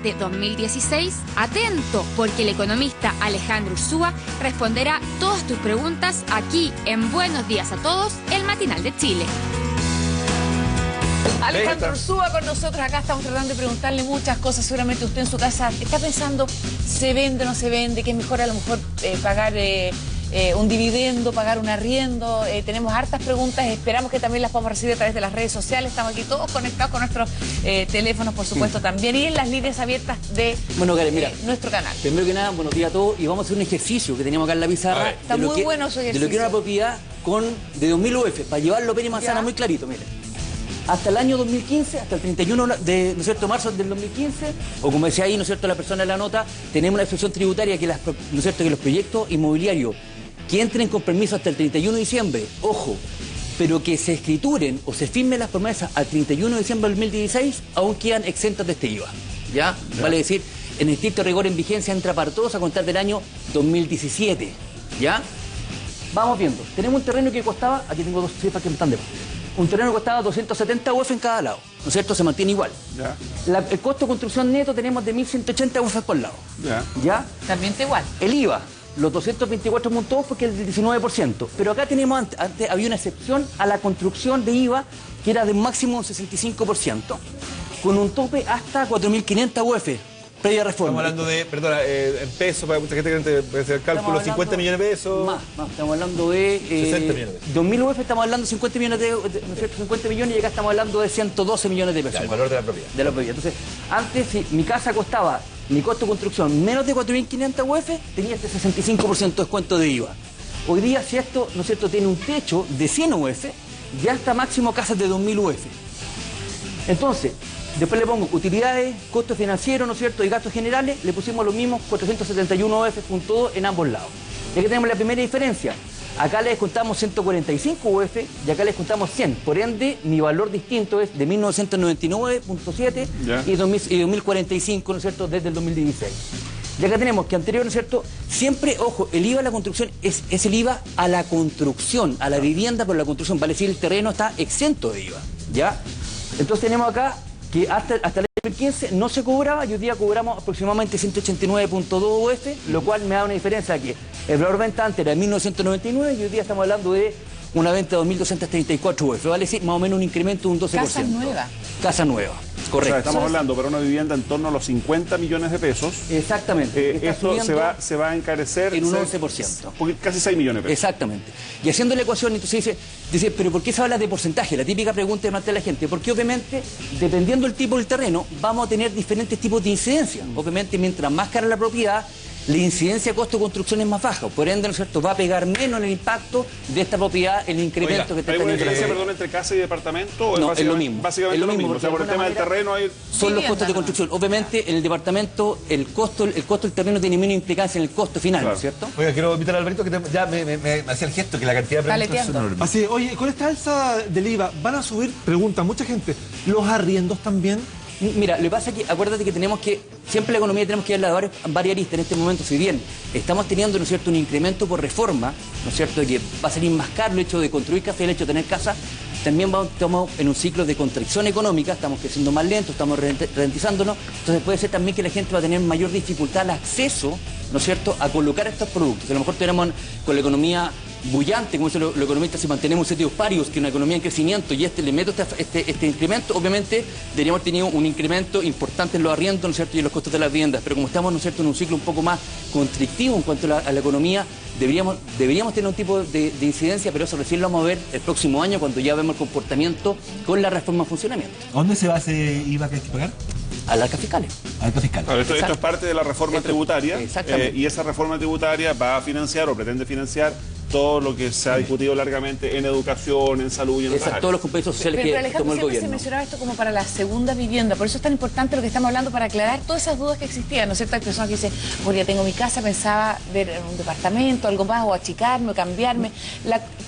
este 2016? Atento, porque el economista Alejandro Ursúa responderá todas tus preguntas aquí en Buenos Días a Todos, el matinal de Chile. Alejandro Ursúa con nosotros acá, estamos tratando de preguntarle muchas cosas. Seguramente usted en su casa está pensando, ¿se vende o no se vende? Que es mejor a lo mejor pagar un dividendo, pagar un arriendo. Tenemos hartas preguntas, esperamos que también las podamos recibir a través de las redes sociales. Estamos aquí todos conectados con nuestros teléfonos, por supuesto, también, y en las líneas abiertas de nuestro canal. Primero que nada, buenos días a todos, y vamos a hacer un ejercicio que teníamos acá en la pizarra. Está muy bueno su ejercicio. De lo que era una propiedad de 2000 UF, para llevarlo pena y manzana muy clarito, miren. Hasta el año 2015, hasta el 31 de marzo del 2015, o como decía ahí, ¿no es cierto?, la persona en la nota, tenemos una excepción tributaria que, ¿no es cierto?, que los proyectos inmobiliarios que entren con permiso hasta el 31 de diciembre, ojo, pero que se escrituren o se firmen las promesas al 31 de diciembre del 2016, aún quedan exentos de este IVA. ¿Ya? Vale decir, en estricto rigor en vigencia entra para todos a contar del año 2017. ¿Ya? Vamos viendo. Tenemos un terreno que costaba, aquí tengo dos cifras que me están de un terreno que costaba 270 UF en cada lado, ¿no es cierto? Se mantiene igual. Ya. El costo de construcción neto tenemos de 1.180 UF por lado. Ya. ¿Ya? También está igual. El IVA, los 224 montos porque es del 19%. Pero acá tenemos, antes había una excepción a la construcción de IVA que era de máximo un 65%, con un tope hasta 4.500 UF. Previa reforma. Estamos hablando de, perdona, en pesos, para mucha gente que puede hacer el cálculo, 50 millones de pesos. Más, estamos hablando de 60 millones de pesos. 2000 UF, estamos hablando de 50 millones ¿no es cierto? 50 millones, y acá estamos hablando de 112 millones de pesos. Ya, el valor de la propiedad. De la propiedad. Entonces, antes, si mi casa costaba, mi costo de construcción, menos de 4.500 UF, tenía este 65% de descuento de IVA. Hoy día, si esto, ¿no es cierto?, tiene un techo de 100 UF, ya está máximo casas de 2000 UF. Entonces, después le pongo utilidades, costos financieros, ¿no es cierto?, y gastos generales, le pusimos los mismos 471 UF con todo en ambos lados. Y aquí tenemos la primera diferencia. Acá le descontamos 145 UF y acá le descontamos 100. Por ende, mi valor distinto es de 1999.7 y 2045, ¿no es cierto?, desde el 2016. Y acá tenemos que anterior, ¿no es cierto?, siempre, ojo, el IVA a la construcción es el IVA a la construcción, a la vivienda por la construcción. Vale decir, el terreno está exento de IVA, ¿ya? Entonces tenemos acá que hasta el 2015 no se cobraba, y hoy día cobramos aproximadamente 189.2 UF, lo cual me da una diferencia que el valor de venta antes era de 1999 y hoy día estamos hablando de una venta de 2.234 UF, vale decir más o menos un incremento de un 12%. Casa nueva. Casa nueva, correcto. O sea, estamos hablando para una vivienda en torno a los 50 millones de pesos. Exactamente. Esto se va a encarecer en un 11%. Casi 6 millones de pesos. Exactamente. Y haciendo la ecuación, entonces dice, pero ¿por qué se habla de porcentaje? La típica pregunta que plantea la gente. Porque obviamente, dependiendo del tipo del terreno, vamos a tener diferentes tipos de incidencia. Obviamente, mientras más cara la propiedad, la incidencia de costo de construcción es más baja. Por ende, ¿no es cierto?, va a pegar menos en el impacto de esta propiedad, el incremento que está teniendo. ¿Hay una diferencia, perdón, entre casa y departamento? No, es lo mismo. Básicamente es lo mismo. O sea, por el tema del terreno hay... Son los costos de construcción. Obviamente, en el departamento, el costo del terreno tiene menos implicancia en el costo final, ¿no es cierto? Oiga, quiero invitar a Alberto, que ya me hacía el gesto, que la cantidad de preguntas son enormes. Así, oye, con esta alza del IVA, ¿van a subir, pregunta mucha gente, los arriendos también? Mira, lo que pasa es que, acuérdate que siempre la economía tenemos que darle a varias aristas en este momento. Si bien estamos teniendo, ¿no es cierto?, un incremento por reforma, ¿no es cierto?, que va a salir más caro el hecho de construir casa y el hecho de tener casa, también estamos en un ciclo de contracción económica, estamos creciendo más lento, estamos ralentizándonos, entonces puede ser también que la gente va a tener mayor dificultad al acceso, ¿no es cierto?, a colocar estos productos. A lo mejor tenemos con la economía bullante, como dicen los economistas, si mantenemos un sentido parius, que es una economía en crecimiento, y le meto este incremento, obviamente deberíamos haber tenido un incremento importante en los arriendos, ¿no es cierto?, y en los costos de las viviendas. Pero como estamos, ¿no es cierto?, en un ciclo un poco más constrictivo en cuanto a la economía, deberíamos tener un tipo de incidencia, pero eso recién lo vamos a ver el próximo año, cuando ya vemos el comportamiento con la reforma en funcionamiento. ¿A dónde se va ese IVA que hay que pagar? Al arca fiscales. Claro, esto es parte de la reforma tributaria, y esa reforma tributaria va a financiar o pretende financiar todo lo que se ha discutido largamente en educación, en salud y en otras áreas. Todos los compromisos sociales que tomó el gobierno. Se mencionaba esto como para la segunda vivienda, por eso es tan importante lo que estamos hablando, para aclarar todas esas dudas que existían, ¿no es cierto? Hay personas que dicen, bueno, ya tengo mi casa, pensaba ver un departamento, algo más, o achicarme, o cambiarme.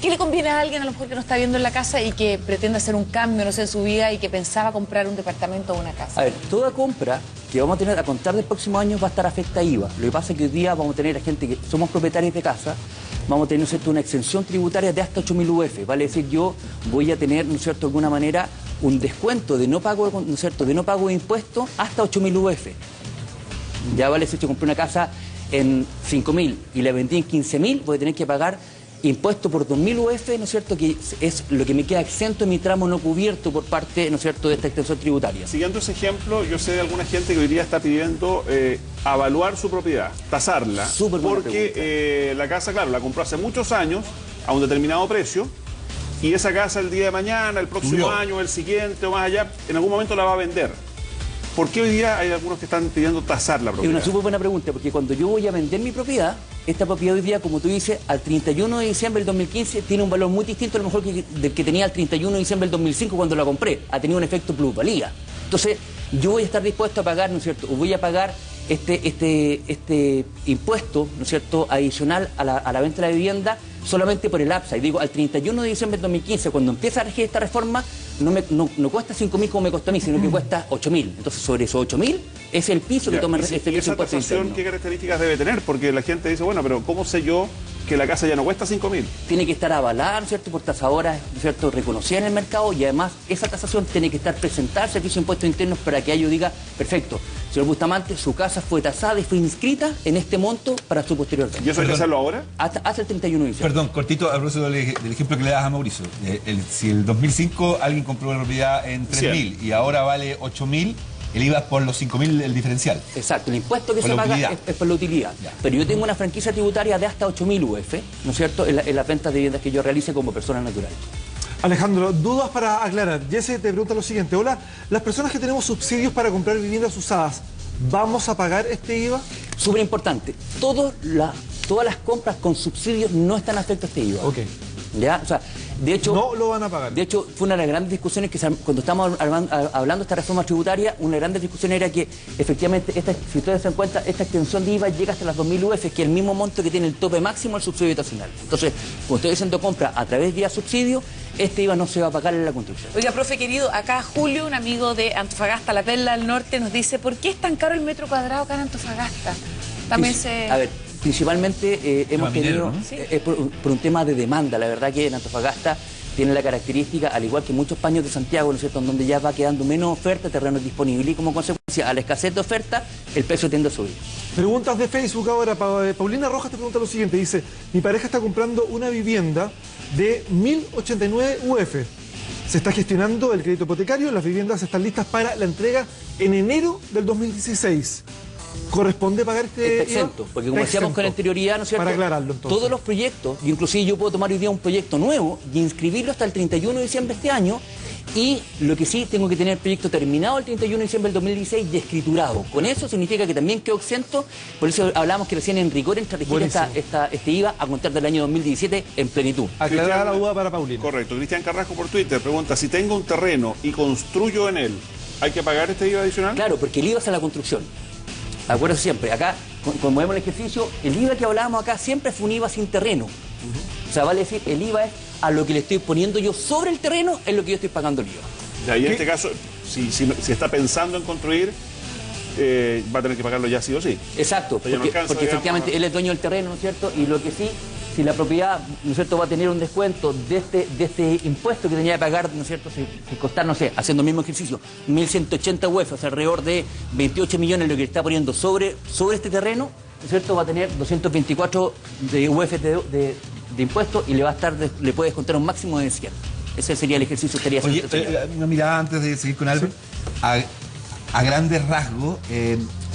¿Qué le conviene a alguien a lo mejor que no está viendo en la casa y que pretende hacer un cambio, no sé, en su vida, y que pensaba comprar un departamento o una casa? A ver, toda compra que vamos a tener a contar del próximo año va a estar afecta a IVA. Lo que pasa es que hoy día vamos a tener a gente que somos propietarios de casa, vamos a tener, ¿no es cierto?, una exención tributaria de hasta 8.000 UF. Vale decir, yo voy a tener, ¿no es cierto?, de alguna manera un descuento de no pago, ¿no es cierto?, de no pago de impuestos hasta 8.000 UF. Ya vale, si yo compré una casa en 5.000 y la vendí en 15.000, voy a tener que pagar impuesto por 2.000 UF, ¿no es cierto?, que es lo que me queda exento en mi tramo no cubierto por parte, ¿no es cierto?, de esta extensión tributaria. Siguiendo ese ejemplo, yo sé de alguna gente que hoy día está pidiendo avaluar su propiedad, tasarla, porque la casa, claro, la compró hace muchos años a un determinado precio, y esa casa el día de mañana, el próximo año, el siguiente o más allá, en algún momento la va a vender. ¿Por qué hoy día hay algunos que están pidiendo tasar la propiedad? Es una súper buena pregunta, porque cuando yo voy a vender mi propiedad, esta propiedad hoy día, como tú dices, al 31 de diciembre del 2015 tiene un valor muy distinto a lo mejor del que tenía al 31 de diciembre del 2005 cuando la compré. Ha tenido un efecto plusvalía. Entonces, yo voy a estar dispuesto a pagar, ¿no es cierto?, o voy a pagar este impuesto, ¿no es cierto?, adicional a la venta de la vivienda solamente por el upside. Digo, al 31 de diciembre del 2015, cuando empieza a regir esta reforma, no cuesta 5.000 como me costó a mí, sino que cuesta 8.000. Entonces, sobre esos 8.000 es el piso que toma este ¿Y esa tasación qué características debe tener? Porque la gente dice, bueno, pero ¿cómo sé yo que la casa ya no cuesta 5.000? Tiene que estar avalada, ¿no es cierto?, por tasadoras, ¿no es cierto?, reconocidas en el mercado, y además esa tasación tiene que estar presentada al Servicio de Impuestos Internos para que ello diga, perfecto, señor Bustamante, su casa fue tasada y fue inscrita en este monto para su posterior venta. ¿Y eso hay que hacerlo ahora? Hasta el 31 de diciembre. Perdón, cortito, a propósito del ejemplo que le das a Mauricio. Si el 2005 alguien compró una propiedad en 3.000 y ahora vale 8.000, el IVA por los 5.000 el diferencial. Exacto, el impuesto que se paga es por la utilidad. Ya. Pero yo tengo una franquicia tributaria de hasta 8.000 UF, ¿no es cierto?, en las ventas de viviendas que yo realice como persona natural. Alejandro, dudas para aclarar. Jesse te pregunta lo siguiente. Hola, las personas que tenemos subsidios para comprar viviendas usadas, ¿vamos a pagar este IVA? Súper importante. Todas las compras con subsidios no están afectas a este IVA. Ok. ¿Ya? O sea, de hecho, no lo van a pagar. De hecho, fue una de las grandes discusiones que cuando estábamos hablando de esta reforma tributaria, una de las grandes discusiones era que efectivamente, si ustedes se dan cuenta, esta extensión de IVA llega hasta las 2.000 UF, que es el mismo monto que tiene el tope máximo del subsidio habitacional. Entonces, cuando ustedes haciendo compra a través de subsidio, este IVA no se va a pagar en la construcción. Oiga, profe querido, acá Julio, un amigo de Antofagasta, la Perla del Norte, nos dice, ¿por qué es tan caro el metro cuadrado acá en Antofagasta? También A ver, principalmente hemos tenido, ¿no? Por un tema de demanda. La verdad que en Antofagasta tiene la característica, al igual que muchos paños de Santiago, ¿no es cierto?, donde ya va quedando menos oferta, terrenos disponibles, y como consecuencia a la escasez de oferta, el precio tiende a subir. Preguntas de Facebook ahora. Paulina Rojas te pregunta lo siguiente, dice, mi pareja está comprando una vivienda de 1.089 UF. Se está gestionando el crédito hipotecario, las viviendas están listas para la entrega en enero del 2016. ¿Corresponde pagar este está exento, porque como decíamos con anterioridad, ¿no es cierto?, para aclararlo, entonces, todos los proyectos, inclusive yo puedo tomar hoy día un proyecto nuevo y inscribirlo hasta el 31 de diciembre de este año, y lo que sí, tengo que tener el proyecto terminado el 31 de diciembre del 2016 y escriturado. Con eso significa que también quedo exento, por eso hablamos que recién en rigor entra a regir este IVA a contar del año 2017 en plenitud. Aclarar la duda para Paulina. Correcto. Cristian Carrasco por Twitter pregunta, si tengo un terreno y construyo en él, ¿hay que pagar este IVA adicional? Claro, porque el IVA es a la construcción. Acuérdense siempre, acá, como vemos el ejercicio, el IVA que hablábamos acá siempre fue un IVA sin terreno. O sea, vale decir, el IVA es a lo que le estoy poniendo yo sobre el terreno, es lo que yo estoy pagando el IVA. Ya, y en este caso, si está pensando en construir, va a tener que pagarlo ya sí o sí. Exacto, porque efectivamente él es dueño del terreno, ¿no es cierto? Y lo que sí, si la propiedad, ¿no es cierto?, va a tener un descuento de este impuesto que tenía que pagar, ¿no es cierto?, si costar, no sé, haciendo el mismo ejercicio, 1.180 UF, o sea, alrededor de 28 millones lo que le está poniendo sobre este terreno, ¿no es cierto?, va a tener 224 de UF de impuestos y le puede descontar un máximo de 100. Ese sería el ejercicio que estaría haciendo. Oye, una mirada antes de seguir con Albert. Sí. A grandes rasgos,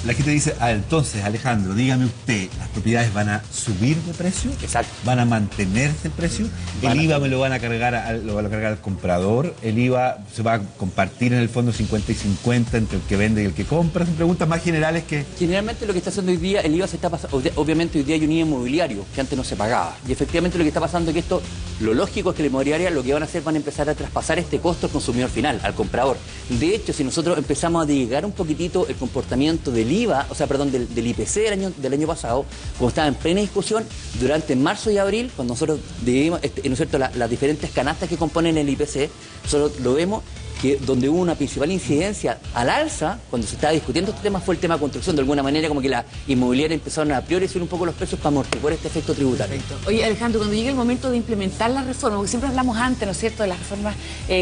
la gente dice, entonces, Alejandro, dígame usted, ¿las propiedades van a subir de precio? Exacto. ¿Van a mantenerse el precio? ¿El IVA me lo van a cargar al comprador? ¿El IVA se va a compartir en el fondo 50 y 50 entre el que vende y el que compra? Son preguntas más generales que... Generalmente lo que está haciendo hoy día, el IVA se está pasando, obviamente hoy día hay un IVA inmobiliario que antes no se pagaba. Y efectivamente lo que está pasando es que esto, lo lógico es que la inmobiliaria lo que van a hacer, van a empezar a traspasar este costo al consumidor final, al comprador. De hecho, si nosotros empezamos a dedicar un poquitito el comportamiento del IVA, o sea, perdón, del IPC del año pasado, cuando estaba en plena discusión, durante marzo y abril, cuando nosotros dividimos, ¿no es cierto?, las diferentes canastas que componen el IPC, solo lo vemos que donde hubo una principal incidencia al alza, cuando se estaba discutiendo este tema, fue el tema de construcción. De alguna manera, como que la inmobiliaria empezaron a priorizar un poco los precios para amortiguar este efecto tributario. Perfecto. Oye, Alejandro, cuando llegue el momento de implementar la reforma, porque siempre hablamos antes, ¿no es cierto?, de las reformas,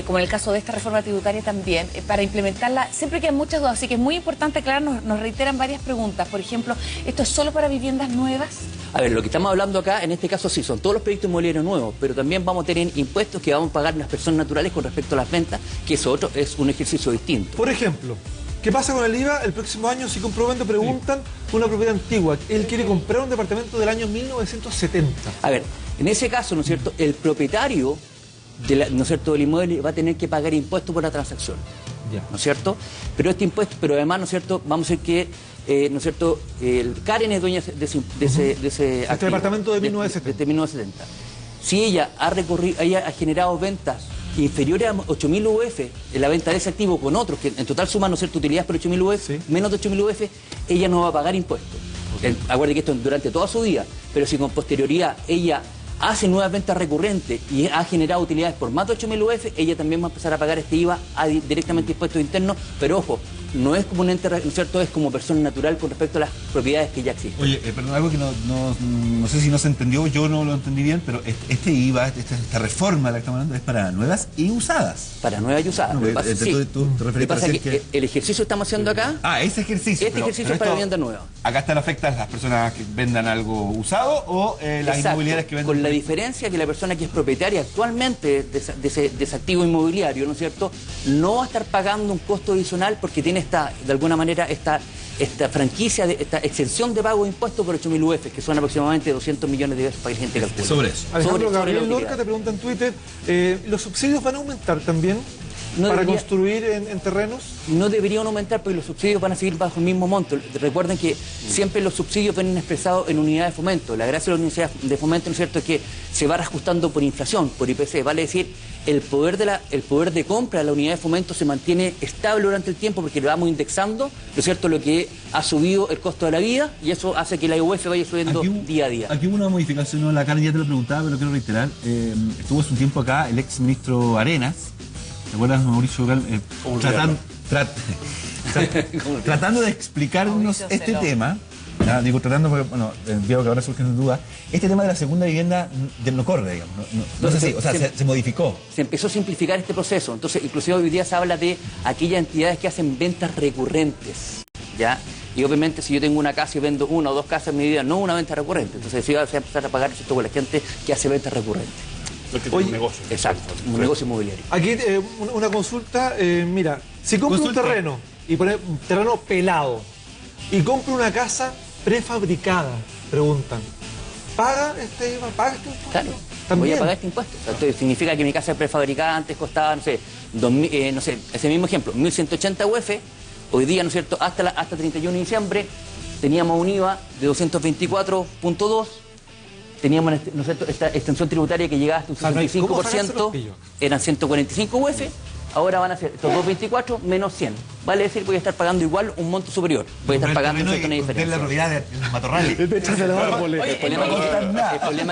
como en el caso de esta reforma tributaria también, para implementarla siempre quedan muchas dudas, así que es muy importante aclarar, nos reiteran varias preguntas. Por ejemplo, ¿esto es solo para viviendas nuevas? A ver, lo que estamos hablando acá, en este caso sí, son todos los proyectos inmobiliarios nuevos, pero también vamos a tener impuestos que vamos a pagar las personas naturales con respecto a las ventas, que eso otro es un ejercicio distinto. Por ejemplo, ¿qué pasa con el IVA el próximo año si comprobando preguntan una propiedad antigua? Él quiere comprar un departamento del año 1970. A ver, en ese caso, ¿no es cierto?, el propietario ¿no es cierto?, del inmueble va a tener que pagar impuestos por la transacción. Ya. ¿No es cierto? Pero este impuesto, pero además, ¿no es cierto?, vamos a decir que, ¿no es cierto?, Karen es dueña de ese activo, departamento de 1970. De 1970. Si ella ha generado ventas inferiores a 8.000 UF en la venta de ese activo con otros, que en total suman, ¿no es cierto?, utilidades por 8.000 UF, sí, menos de 8.000 UF, ella no va a pagar impuestos. Acuérdense que esto es durante toda su vida, pero si con posterioridad ella hace nuevas ventas recurrentes y ha generado utilidades por más de 8.000 UF, ella también va a empezar a pagar este IVA directamente impuestos internos, pero ojo, no es como un ente, ¿no es cierto?, es como persona natural con respecto a las propiedades que ya existen. Oye, perdón, algo que no sé si no se entendió, yo no lo entendí bien, pero este IVA, esta reforma de la que estamos hablando, es para nuevas y usadas. Para nuevas y usadas. No, Lo que pasa, sí. tú te Lo que referías pasa a es que el ejercicio que estamos haciendo acá, ese ejercicio. este ejercicio es para vivienda nueva. Acá están afectadas las personas que vendan algo usado o las Exacto, inmobiliarias que venden. con la diferencia que la persona que es propietaria actualmente de ese activo inmobiliario, ¿no es cierto?, no va a estar pagando un costo adicional porque tiene de alguna manera esta franquicia, esta exención de pago de impuestos por 8.000 UF, que son aproximadamente 200 millones de pesos para que la gente calcule. Sobre eso. Alejandro, Gabriel la Lorca utilidad. te pregunta en Twitter, ¿los subsidios van a aumentar también No para debería- construir en terrenos? No deberían aumentar porque los subsidios van a seguir bajo el mismo monto. Recuerden que siempre los subsidios vienen expresados en unidades de fomento. La gracia de las unidades de fomento, ¿no es cierto?, es que se va reajustando por inflación, por IPC. Vale decir, el poder de compra de la unidad de fomento se mantiene estable durante el tiempo porque lo vamos indexando, ¿no es cierto?, lo que ha subido el costo de la vida, y eso hace que la IUF vaya subiendo día a día. Aquí hubo una modificación, ¿no? La Karen ya te lo preguntaba, pero lo quiero reiterar. Estuvo hace un tiempo acá el ex ministro Arenas, ¿te acuerdas, Mauricio Gal? Tratando de explicarnos Mauricio este Celón. tema. Digo, tratando porque, bueno, veo que ahora surgen dudas. Este tema de la segunda vivienda no corre, digamos. No sé si, o sea, se modificó. Se empezó a simplificar este proceso. Entonces, inclusive hoy día se habla de aquellas entidades que hacen ventas recurrentes, ¿ya? Y obviamente si yo tengo una casa y vendo una o dos casas en mi vida, no una venta recurrente. Entonces, sí va a empezar a pagar esto con la gente que hace ventas recurrentes. Los que tienen un negocio. Exacto, un negocio inmobiliario. Aquí una consulta, mira, si compro Consulta. un terreno y pone un terreno pelado y compro una casa prefabricada, preguntan, ¿paga este IVA? ¿Paga este impuesto? Claro, También. voy a pagar este impuesto. O sea, entonces, significa que mi casa prefabricada antes costaba, no sé, ese mismo ejemplo, 1.180 UF, hoy día, ¿no es cierto?, hasta 31 de diciembre teníamos un IVA de 224.2, teníamos, ¿no es cierto?, esta extensión tributaria que llegaba hasta un ¿Cómo sacarse los 65%, pillos? eran 145 UF, ahora van a ser estos 224 menos 100. Vale decir, voy a estar pagando igual un monto superior. Voy a estar pagando, ¿no es cierto?, una la diferencia. propiedad de los matorrales. El El problema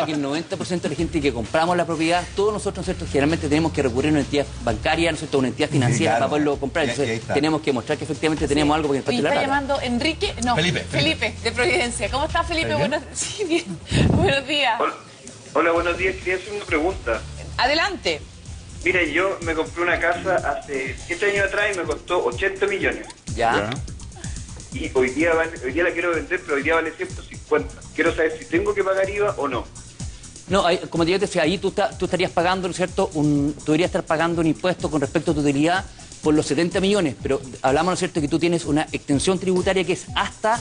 es que el 90% de la gente que compramos la propiedad, todos nosotros, ¿no es cierto?, generalmente tenemos que recurrir a una entidad bancaria, ¿no es cierto?, una entidad financiera, claro. para poderlo comprar. Y ahí Entonces está. tenemos que mostrar que efectivamente tenemos algo porque nos Oye, parte la está plata. llamando Enrique, no, Felipe. de Providencia. ¿Cómo está, Felipe? ¿Está bien? Sí, bien. Buenos días. Hola, buenos días. Quería hacer una pregunta. Adelante. Mira, yo me compré una casa hace 7 años atrás y me costó 80 millones. Ya. Y hoy día la quiero vender, pero hoy día vale 150. Quiero saber si tengo que pagar IVA o no. No, como te decía, ahí tú estarías pagando, ¿no es cierto?, tú deberías estar pagando un impuesto con respecto a tu utilidad por los 70 millones, pero hablamos, ¿no es cierto?, que tú tienes una extensión tributaria que es hasta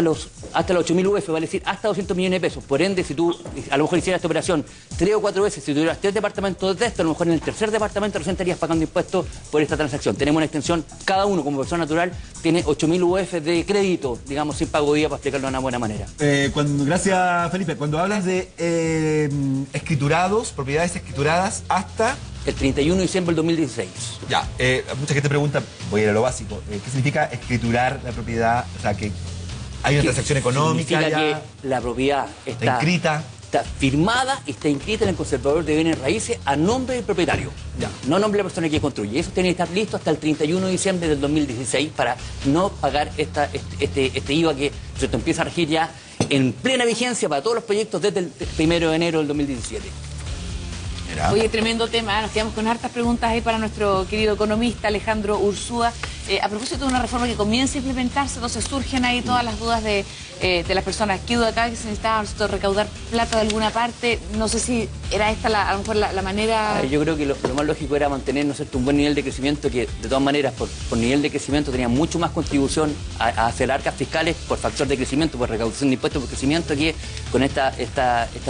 los 8.000 UF, vale decir, hasta 200 millones de pesos. Por ende, si tú a lo mejor hicieras esta operación 3 o 4 veces, si tuvieras 3 departamentos de esto, a lo mejor en el tercer departamento recién estarías pagando impuestos por esta transacción. Tenemos una extensión, cada uno como persona natural tiene 8.000 UF de crédito, digamos, sin pago de IVA, para explicarlo de una buena manera. Gracias, Felipe. Cuando hablas de escriturados, propiedades escrituradas hasta... El 31 de diciembre del 2016. Ya, mucha gente pregunta, voy a ir a lo básico, ¿qué significa escriturar la propiedad? O sea, que hay una transacción económica Significa ya, que la propiedad está inscrita. está firmada y está inscrita en el conservador de bienes raíces a nombre del propietario, no a nombre de la persona que construye. Eso tiene que estar listo hasta el 31 de diciembre del 2016 para no pagar este IVA que empieza a regir ya en plena vigencia para todos los proyectos desde el 1 de enero del 2017. Oye, tremendo tema, nos quedamos con hartas preguntas ahí para nuestro querido economista Alejandro Ursúa. A propósito de una reforma que comienza a implementarse, entonces surgen ahí todas las dudas de las personas. ¿Qué duda acá que se necesitaba recaudar plata de alguna parte? No sé si era esta a lo mejor la manera... Yo creo que lo más lógico era mantener, ¿no es cierto?, un buen nivel de crecimiento que, de todas maneras, por nivel de crecimiento tenía mucho más contribución a hacer arcas fiscales por factor de crecimiento, por recaudación de impuestos por crecimiento, que con estas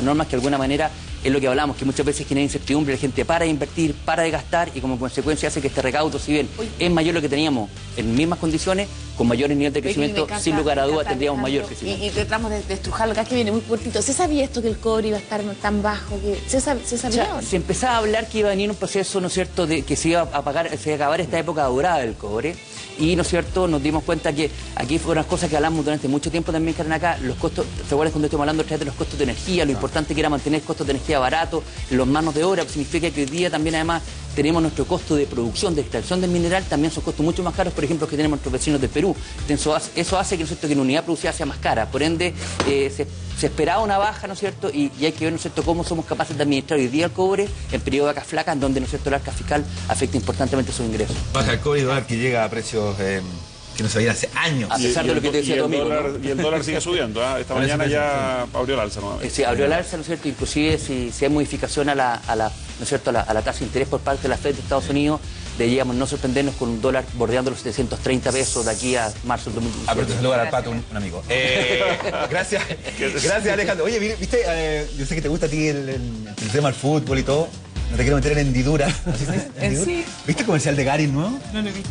normas que de alguna manera es lo que hablamos, que muchas veces genera incertidumbre, la gente para de invertir, para de gastar y como consecuencia hace que este recaudo, si bien es mayor lo que teníamos en mismas condiciones, con mayores niveles de crecimiento, sin lugar a dudas tendríamos mayor crecimiento. Y tratamos de estrujarlo acá, que viene muy cortito. ¿Se sabía esto que el cobre iba a estar tan bajo? ¿Se sabía? Se empezaba a hablar que iba a venir un proceso, ¿no es cierto?, de que se iba a acabar esta época dorada del cobre. Y, ¿no es cierto?, nos dimos cuenta que aquí fue una cosa que hablamos durante mucho tiempo también, Karen, acá, los costos, ¿te acuerdas cuando estuvimos hablando de los costos de energía? Lo importante que era mantener costos de energía baratos, los manos de obra, significa que hoy día también además tenemos nuestro costo de producción, de extracción del mineral, también son costos mucho más caros, por ejemplo, que tenemos nuestros vecinos del Perú. Eso hace que, ¿no es cierto?, que una unidad producida sea más cara, por ende se esperaba una baja, ¿no es cierto?, y hay que ver, ¿no es cierto?, cómo somos capaces de administrar hoy día el cobre en periodo de vacas flacas, donde, ¿no es cierto?, el arca fiscal afecta importantemente sus ingresos. Baja el cobre y dólar que llega a precios que no se veían hace años. A pesar de lo que te decía tu amigo, ¿no? Y el dólar sigue subiendo, ¿eh? Esta mañana ya abrió el alza nuevamente. Sí, abrió el alza, ¿no es cierto? Inclusive si hay modificación a la ¿no es cierto?, a la tasa de interés por parte de la Fed de Estados Unidos, deberíamos no sorprendernos con un dólar bordeando los 730 pesos de aquí a marzo del 2017. Aprovecho saludar al Pato, un amigo. Gracias Alejandro. Oye, viste, yo sé que te gusta a ti el tema del fútbol y todo. No te quiero meter en hendidura. ¿Así se dice? ¿Hendidura? Sí. ¿Viste el comercial de Garin nuevo? No lo vi.